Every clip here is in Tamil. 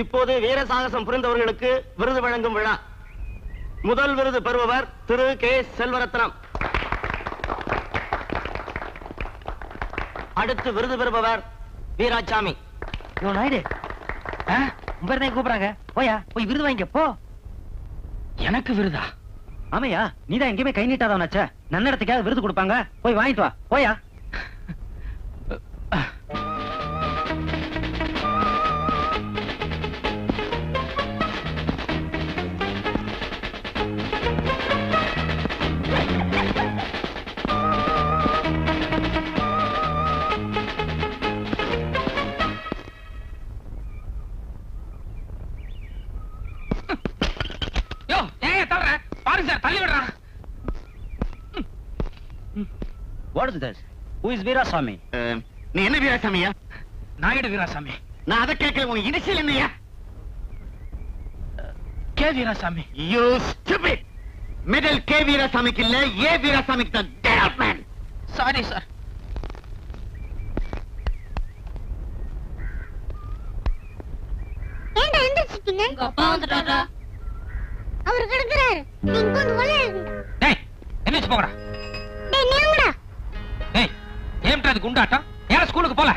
இப்போது வீர சாகசம் புரிந்தவர்களுக்கு விருது வழங்கும் விழா. முதல் விருது பெறுபவர் திரு கே செல்வரத்னம். அடுத்து விருது பெறுபவர் வீராசாமி. நாயுடு உங்க கூப்பிடுறாங்க, போயா போய் விருது வாங்கிக்க போ. எனக்கு விருதா? ஆமையா, நீதான் எங்கேயுமே கை நீட்டாதவனாச்ச, நன்னடத்துக்காவது விருது கொடுப்பாங்க, போய் வாங்கிட்டு வா போயா. What is this? Who is Veerasamy? நீ என்ன வீராசாமியா? நாயுடு வீராசாமி. நான் அதை கேட்கல, உன் இனிஷியல் என்னையா? K Veerasamy. You stupid! Middle K வீராசாமிக்கு இல்ல, ஏ வீராசாமிக்கு தான். Damn man! Sorry sir. ஏண்டா எந்திரிச்சிட்டீங்க? உங்க அப்பா வந்துட்டாரா? அவர் கிடக்குறாரு. நீங்க வந்து வளைய. டேய், எந்திரிச்சு போங்கடா. டேய் நீங்கடா. டேய், ஏம்டா இது குண்டாட்டம்? ஏன் ஸ்கூலுக்கு போல?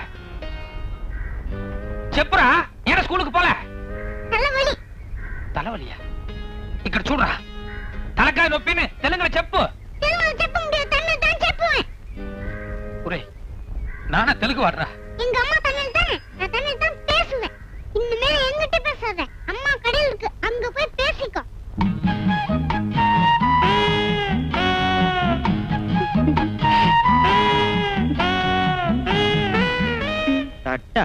செப்புரா, ஏன் ஸ்கூலுக்கு போல? தலைவலி. தலைவலியா? ఇక్కడ చూడరా, తలకాయ నొప్పిని తెలుగులో చెప్పు. తెలుగులో చెప్ప முடியாது, తన్నే தான் చెప్పుவேன். ఒరేయ్, நானா தெலுங்கு வாடுறா? எங்க அம்மா தன்னில் தானே, நான் தன்னில் தான் பேசுவேன். இனிமே என்கிட்ட பேசாத, அம்மா கடையில் இருக்கு, அங்க போய் பேசிக்கோ. தட்டா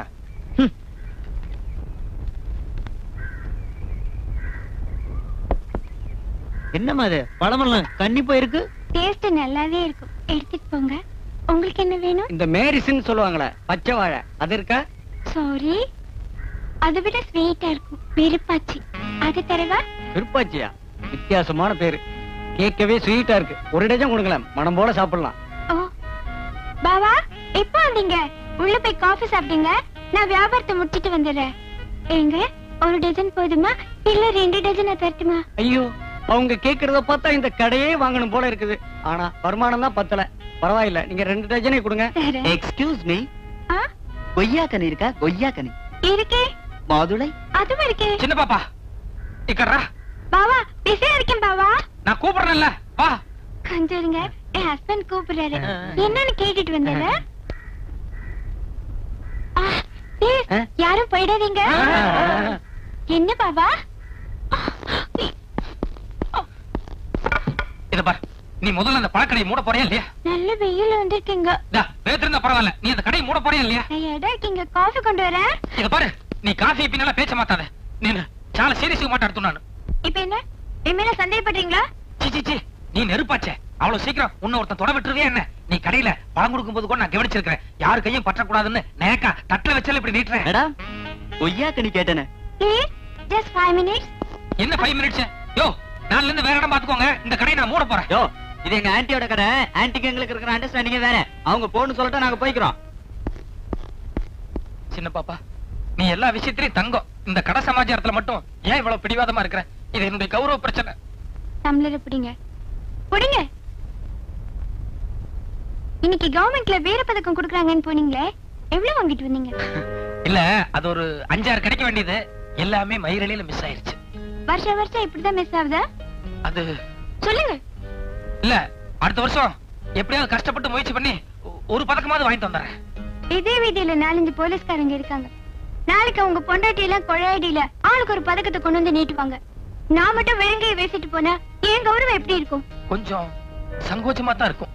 என்னம்மா அது, பழமெல்லாம் கண்ணி போயிருக்கு. டேஸ்ட் நல்லாவே இருக்கும், எடுத்துட்டு போங்க. உங்களுக்கு என்ன வேணும்? இந்த மேரிசின்னு சொல்லுவாங்களே, பச்சை வாழை, அது இருக்கா? சாரி, அதை விட ஸ்வீட்டா இருக்கும், விருப்பாச்சி. அது தரவா? விருப்பாச்சியா? வித்தியாசமான பேரு, கேட்கவே ஸ்வீட்டா இருக்கு. ஒரு டஜன் கொடுங்களேன், மனம் போல சாப்பிடலாம். ஓ பாபா, எப்போ வந்தீங்க? உள்ள போய் காஃபி சாப்பிடுங்க, நான் வியாபாரத்தை முடிச்சிட்டு வந்துடுறேன். ஏங்க, ஒரு டஜன் போதுமா இல்ல 2 டஜன் தரட்டுமா? ஐயோ, அவங்க கேக்குறத பார்த்தா இந்த கடையே வாங்கணும் போல இருக்குது. ஆனா வருமானம் தான் பத்தல. பரவாயில்ல, நீங்க 2 டஜனே கொடுங்க. எக்ஸ்கியூஸ் மீ, ஆ கொய்யாக்கனி இருக்கா? கொய்யாக்கனி இருக்கே. மாதுளை அதுவும் இருக்கே. சின்ன பாப்பா, இக்கறா. பாபா, பிஸியா இருக்கேன் பாபா. நான் கூப்பிடுறேன்ல, வா. கொஞ்சம் இருங்க, என் ஹஸ்பண்ட் கூப்பிடுறாரு, என்னன்னு கேட்டுட்டு வந்துடுறேன். யாரும் போயிடாதீங்க. என்ன பாபா? இத பாரு, நீ முதல்ல அந்த பழக்கடையை மூட போறியா இல்லையா? நல்ல வெயில் வந்திருக்கீங்க. வேத்திருந்தா பரவாயில்ல, நீ அந்த கடையை மூட போறியா இல்லையா? எடா இருக்கீங்க, காஃபி கொண்டு வரேன். இத பாரு, நீ காஃபி பின்னால பேச மாட்டாத. நீ சால சீரியஸா மாட்டாடுத்து. நான் இப்ப என்ன, என் மேல சந்தேகப்படுறீங்களா? சி, நீ நெருப்பாச்சே, அவ்வளவு சீக்கிரம் உன்னை ஒருத்தன் தொட விட்டுருவே என்ன? நீ கடையில பழம் கொடுக்கும் போது கூட நான் கவனிச்சிருக்கிறேன், யாரு கையும் பற்றக்கூடாதுன்னு. நேக்கா தட்டுல வச்சால இப்படி நீட்டுறேன். மேடம், கொய்யாக்கனி கேட்டேனே. Please, just 5 minutes. என்ன 5 மினிட்ஸ்? யோ, நாளைல இருந்து வேற இடம் பாத்துக்கோங்க, இந்த கடையை நான் மூட போறேன். யோ, இது எங்க ஆன்ட்டியோட கடை. ஆன்ட்டிக்கு எங்களுக்கு இருக்கிற அண்டர்ஸ்டாண்டிங் வேற. அவங்க போன்னு சொல்லிட்டு நாங்க போய்க்கிறோம். சின்ன பாப்பா, நீ எல்லா விஷயத்திலயும் தங்கம். இந்த கடை சமாச்சாரத்துல மட்டும் ஏன் இவ்வளவு பிடிவாதமா இருக்கிற? இது என்னுடைய கௌரவ பிரச்சனை. டம்ளரை பிடிங்க, பிடிங்க. இன்னைக்கு கவர்மெண்ட்ல வீர பதக்கம் கொடுக்கறாங்கன்னு போனீங்களே, எவ்வளவு வாங்கிட்டு வந்தீங்க? இல்ல, அது ஒரு 5-6 கிடைக்க வேண்டியது, எல்லாமே மயிரலில மிஸ் ஆயிருச்சு. வருஷம் இப்படிதான் மிஸ் ஆகுதா? அது சொல்லுங்க. இல்ல, அடுத்த வருஷம் எப்படியாவது கஷ்டப்பட்டு முயற்சி பண்ணி ஒரு பதக்கமாவது வாங்கிட்டு வந்துறேன். இதே வீதியில 4-5 போலீஸ்காரங்க இருக்காங்க. நாளைக்கு அவங்க பொண்டாட்டியெல்லாம் கொழையடியில ஆளுக்கு ஒரு பதக்கத்தை கொண்டு வந்து நீட்டுவாங்க. நான் மட்டும் விலங்கையை பேசிட்டு போனா என் கௌரவம் எப்படி இருக்கும்? கொஞ்சம் சங்கோச்சமா தான் இருக்கும்.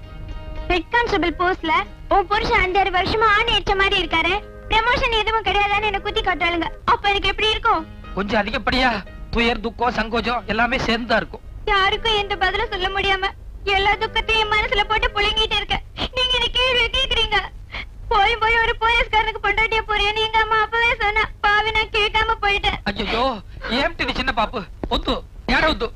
ஹெட் கான்ஸ்டபிள் போஸ்ட்ல உன் புருஷன் 5-6 வருஷமா ஆணி அடிச்ச மாதிரி இருக்காரு, ப்ரமோஷன் எதுவும் கிடையாதான்னு என்ன குத்தி காட்டாளுங்க. அப்ப எனக்கு எப்படி இருக்கும்? கொஞ்சம் அதிகப்படியா துயர், துக்கம், சங்கோஜம் எல்லாமே சேர்ந்தா இருக்கும். யாருக்கும் எந்த பதிலும் சொல்ல முடியாம எல்லா துக்கத்தையும் மனசுல போட்டு புழுங்கிட்டு இருக்க. நீங்க இந்த கேள்வி கேக்குறீங்க. போய் ஒரு போலீஸ்காரனுக்கு பொண்டாட்டியா போறியான்னு எங்க அம்மா அப்பவே சொன்னா, பாவி நான் கேட்காம போயிட்டேன். ஐயோ, ஏம்டி நீ சின்ன பாப்பு ஒத்து யார ஒத்து?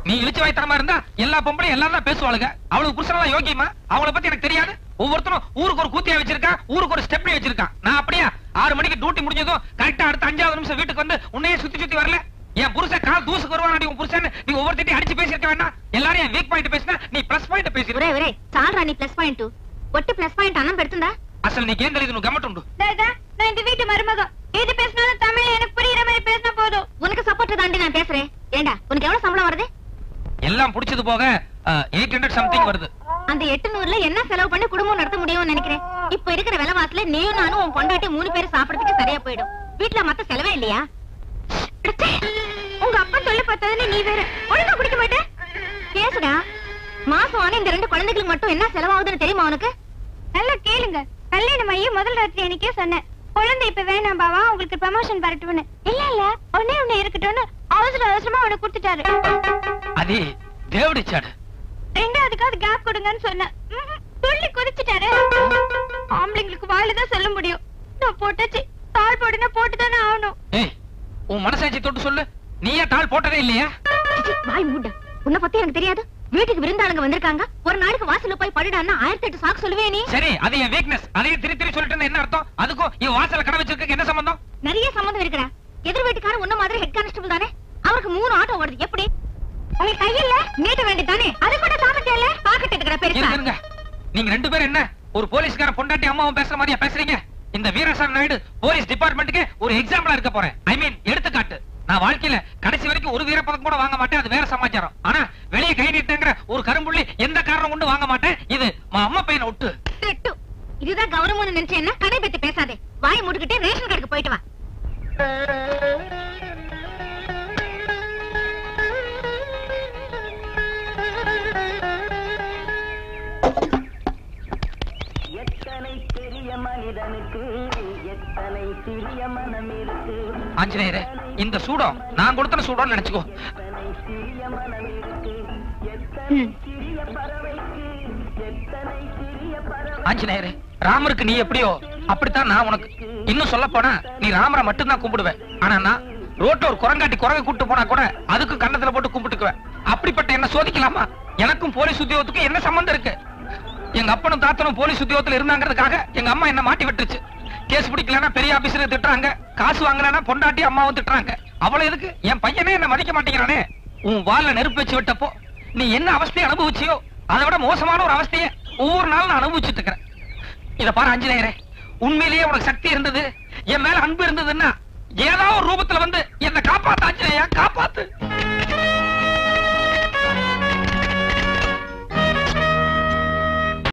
நீ இழிச்சு வாய்த்தனமா இருந்தா எல்லா பொம்பளையும் எல்லாரும் தான் பேசுவாளுங்க. அவளுக்கு புருஷனெல்லாம் யோகியமா? அவளை பத்தி எனக்கு தெரியாது. ஒவ்வொருத்தரும் ஊருக்கு ஒரு கூத்தியா வச்சிருக்கான், ஊருக்கு ஒரு ஸ்டெப்னி வச்சிருக்கான். நான் அப்படியா 6 மணிக்கு டியூட்டி முடிஞ்சதும் கரெக்டா அடுத்த 5வது நிமிஷம் வீட்டுக்கு வந்து உன்னையே சுத்தி வரல. என் புருஷன் கால் தூசுக்கு வருவானா உன் புருஷன்? நீ ஒவ்வொருத்தையும் அடிச்சு பேசிருக்க வேண்டாம். எல்லாரும் என் வீக் பாயிண்ட் பேசினா நீ பிளஸ் பாயிண்ட் பேசி. ஒரே சால்ரா நீ பிளஸ் பாயிண்ட் ஒட்டு பிளஸ் பாயிண்ட் அண்ணன் பெடுத்துடா. அசல் நீ கேந்தல இது கமெண்ட் உண்டு. நான் இந்த வீட்டு மருமக. எது பேசினாலும் தமிழ்ல எனக்கு புரியுற மாதிரி பேசினா போதும். உனக்கு சப்போர்ட் தாண்டி நான் பேசுறேன். ஏண்டா உனக்கு எவ்வளவு சம்பளம் வருது? எல்லாம் புடிச்சது போக 800 சம்திங் வருது. அந்த 800ல என்ன செலவு பண்ணி குடும்பம் நடத்த முடியும்னு நினைக்கிறேன். இப்ப இருக்கிற விலைவாசில நீயும் நானும் உன் பொண்டாட்டி 3 பேர் சாப்பிடறதுக்கு சரியா போயிடும். வீட்டுல மத்த செலவே இல்லையா? உங்க அப்பா சொல்லி பார்த்ததுன்னு நீ வேற ஒழுங்கா குடிக்க மாட்டே. பேசுடா. மாசம் ஆன இந்த 2 குழந்தைகளுக்கு மட்டும் என்ன செலவாகுதுன்னு தெரியுமா உனக்கு? நல்லா கேளுங்க. கல்யாணம் ஆகி முதல் ராத்திரி அன்னைக்கே சொன்னேன், குழந்தை இப்ப வேணாம் பாவா, உங்களுக்கு ப்ரமோஷன் வரட்டும்னு. இல்ல ஒண்ணே இருக்கட்டும்னு அவசரமா அவனை கொடுத்துட்டாரு. அது தேவடிச்சாடு. ரெண்டாவதுக்காவது கேப் கொடுங்கன்னு சொன்னேன். துள்ளி குதிச்சுட்டாரு. ஆம்பளைங்களுக்கு வாயில்தான் சொல்ல முடியும். நான் போட்டாச்சு, தாள் போடுனா போட்டுதானே ஆகணும். உன் மனசாட்சி தொட்டு சொல்லு, நீயே தாள் போட்டதே இல்லையா? வாய் மூட. உன்னை பத்தி எனக்கு தெரியாது. வீட்டுக்கு விருந்தாளுங்க வந்திருக்காங்க, ஒரு நாளைக்கு வாசல்ல போய் படுடான்னா 1008 சாக்கு சொல்லுவே நீ. சரி, அது என் வீக்னஸ். அதையே திருத்தி சொல்லிட்டு என்ன அர்த்தம்? அதுக்கும் இவன் வாசல்ல கடை வச்சிருக்க என்ன சம்பந்தம்? நிறைய சம்பந்தம் இருக்குடா. எதிர் வீட்டுக்காரன் உன்ன மாதிரி ஹெட் கான்ஸ்டபிள் தானே. அவருக்கு 3 ஆட்டோ ஓடுது. எப்படி உங்க கையில நீட்ட வேண்டியதானே? அது கூட சாப்பிட்டேல பாக்கெட் எடுக்கற பெருசா. இருங்க, நீங்க 2 பேரும் என்ன ஒரு போலீஸ்கார பொண்டாட்டி அம்மாவும் பேசுற மாதிரியா பேசுறீங்க? இந்த வீரசாமி நாயுடு போலீஸ் டிபார்ட்மெண்ட்டுக்கு ஒரு எக்ஸாம்பிளா இருக்க போறேன். ஐ மீன் எடுத்துக்காட்டு. நான் வாழ்க்கையில கடைசி வரைக்கும் ஒரு வீரப்பதம் கூட வாங்க மாட்டேன், அது வேற சமாச்சாரம். ஆனா வெளியே கை நீட்டுங்கிற ஒரு கரும்புள்ளி எந்த காரணம் கொண்டு வாங்க மாட்டேன். இது அம்மா பையனை விட்டு. இதுதான் கௌரவம்னு நினைச்சேன்னா கடை பத்தி பேசாதே. வாய் மூடிக்கிட்டே ரேஷன் கடைக்கு போயிட்டு வா. ஆஞ்சநேயரே, இந்த சூடம் நான் கொடுத்த சூடம் நினைச்சுக்கோ. ஆஞ்சநேயரே, ராமருக்கு நீ எப்படியோ அப்படித்தான் நான் உனக்கு. இன்னும் சொல்ல போனா நீ ராமரை மட்டும்தான் கும்பிடுவேன். ஆனா நான் ரோட்ல ஒரு குரங்காட்டி குரங்கை கூட்டு போனா கூட அதுக்கு கண்ணத்துல போட்டு கும்பிட்டுக்குவேன். அப்படிப்பட்ட என்ன சோதிக்கலாமா? எனக்கும் போலீஸ் உத்தியோகத்துக்கு என்ன சம்பந்தம் இருக்கு? எங்க அப்பனும் தாத்தனும் போலீஸ் உத்தியோகத்துல இருந்தாங்கிறதுக்காக எங்க அம்மா என்ன மாட்டி விட்டுருச்சு. கேஸ் பிடிக்கலன்னா பெரிய ஆபீசரை திட்டுறாங்க, காசு வாங்கலன்னா பொண்டாட்டி அம்மாவும் திட்டுறாங்க. அவ்வளவு எதுக்கு என் பையனே என்ன மதிக்க மாட்டேங்கிறானே. உன் வால்ல நெருப்பு வச்சு விட்டப்போ நீ என்ன அவஸ்தையை அனுபவிச்சியோ அதை விட மோசமான ஒரு அவஸ்தையை ஒவ்வொரு நாளும் நான் அனுபவிச்சுட்டு இருக்கிறேன். இத பாரு ஆஞ்சநேயரே, உண்மையிலேயே உனக்கு சக்தி இருந்தது, என் மேல அன்பு இருந்ததுன்னா ஏதாவது ஒரு ரூபத்துல வந்து என்ன காப்பாத்து ஆஞ்சநேயா, காப்பாத்து.